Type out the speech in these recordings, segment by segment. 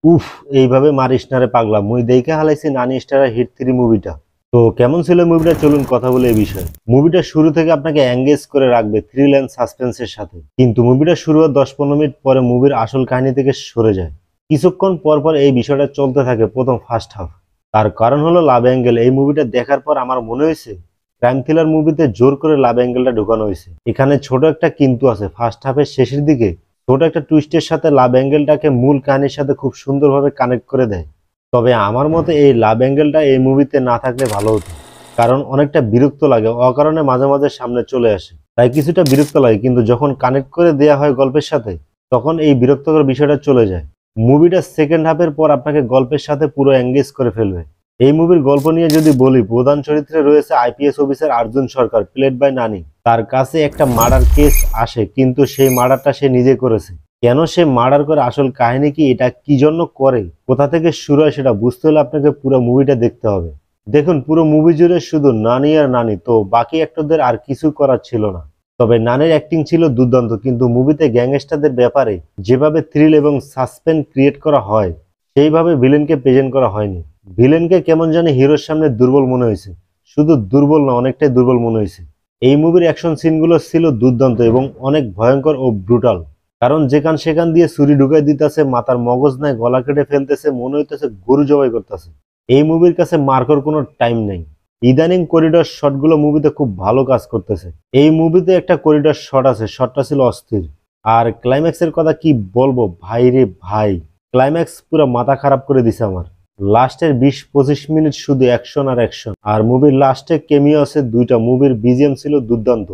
উফ, এইভাবে মারিস না রে পাগলা। মুই দেখে হালাইছি নানি স্টারের হিট 3 মুভিটা। তো কেমন ছিল মুভিটা, চলুন কথা বলে এই বিষয়ে। মুভিটা শুরু থেকে আপনাকে এঙ্গেজ করে রাখবে থ্রিল এন্ড সাসপেন্সের সাথে, কিন্তু মুভিটা শুরু হওয়ার 10-15 মিনিট পরে মুভির আসল কাহিনী থেকে সরে যায়। কিছুক্ষণ পর পর এই বিষয়টা চলতে থাকে প্রথম ফার্স্ট হাফ। তার কারণ হলো লাভ অ্যাঙ্গেল। এই মুভিটা দেখার পর আমার মনে হয়েছে ক্রাইম থ্রিলার মুভিতে জোর করে লাভ অ্যাঙ্গেলটা ঢুকানো হয়েছে। এখানে ছোট একটা কিন্তু আছে, ফার্স্ট হাফের শেষের দিকে ছোট একটা টুইস্টের সাথে লাভ অ্যাঙ্গেলটাকে মূল কাহিনীর সাথে খুব সুন্দরভাবে কানেক্ট করে দেয়। তবে আমার মতে এই লাভ অ্যাঙ্গেলটা এই মুভিতে না থাকলে ভালো হতো, কারণ অনেকটা বিরক্ত লাগে, অকারণে মাঝে মাঝে সামনে চলে আসে, তাই কিছুটা বিরক্ত লাগে। কিন্তু যখন কানেক্ট করে দেয়া হয় গল্পের সাথে, তখন এই বিরক্তকর বিষয়টা চলে যায়। মুভিটা সেকেন্ড হাফের পর আপনাকে গল্পের সাথে পুরো এঙ্গেজ করে ফেলবে। এই মুভির গল্প নিয়ে যদি বলি, প্রধান চরিত্রে রয়েছে IPS officer Arjun Sarkar, played by Nani. তার কাছে একটা মার্ডার কেস আসে, কিন্তু সেই মার্ডারটা সে নিজে করেছে। কেন সে মার্ডার করে, আসল কাহিনী কি, এটা কি জন্য করে, কোথা থেকে শুরু হয়, সেটা বুঝতে হলে আপনাকে পুরো মুভিটা দেখতে হবে। দেখুন, পুরো মুভি জুড়ে শুধু নানি আর নানি, তো বাকি অ্যাক্টরদের আর কিছু করার ছিল না। তবে নানির অ্যাক্টিং ছিল দুর্দান্ত, কিন্তু মুভিতে গ্যাংস্টারদের ব্যাপারে যেভাবে থ্রিল এবং সাসপেন্স ক্রিয়েট করা হয়, সেইভাবে ভিলেনকে প্রেজেন্ট করা হয়নি। ভিলেনকে কেমন জানি হিরোর সামনে দুর্বল মনে হয়েছে। শুধু দুর্বল না, অনেকটাই দুর্বল মনে হয়েছে। এই মুভির অ্যাকশন সিনগুলো ছিল দুর্দান্ত এবং অনেক ভয়ঙ্কর ও ব্রুটাল। কারণ যেখান সেখান দিয়ে ছুরি ঢুকাই দিতেছে, মাথার মগজ নাই, গলা কেটে ফেলতেছে, মনে হইতেছে গরু জবাই করতেছে। এই মুভির কাছে মার্কর কোনো টাইম নেই। ইদানিং করিডোর শটগুলো মুভিতে খুব ভালো কাজ করতেছে। এই মুভিতে একটা করিডোর শট আছে, শটটা ছিল অস্থির। আর ক্লাইম্যাক্সের কথা কি বলবো ভাই রে ভাই, ক্লাইম্যাক্স পুরো মাথা খারাপ করে দিছে আমার। লাস্টের 20-25 মিনিট শুধু অ্যাকশন আর অ্যাকশন। আর মুভির লাস্টে কেমিও আছে দুইটা। মুভির বিজিএম ছিল দুর্দান্ত,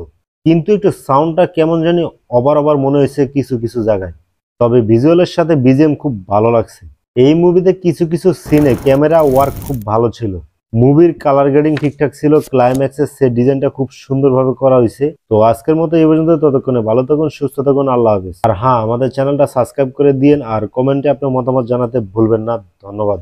কিন্তু একটু সাউন্ডটা কেমন জানি ওভার মনে হয়েছে কিছু কিছু জায়গায়। তবে ভিজুয়ালের সাথে বিজিএম খুব ভালো লাগছে। এই মুভিতে কিছু কিছু সিনে ক্যামেরা ওয়ার্ক খুব ভালো ছিল। মুভির কালার গ্রেডিং ঠিকঠাক ছিল। ক্লাইম্যাক্সের সেট ডিজাইনটা খুব সুন্দরভাবে করা হয়েছে। তো আজকের মতো এই পর্যন্ত। ততক্ষণে ভালো থাকুন, সুস্থ থাকুন, আল্লাহ হাফেজ। আর হ্যাঁ, আমাদের চ্যানেলটা সাবস্ক্রাইব করে দিন আর কমেন্টে আপনার মতামত জানাতে ভুলবেন না। ধন্যবাদ।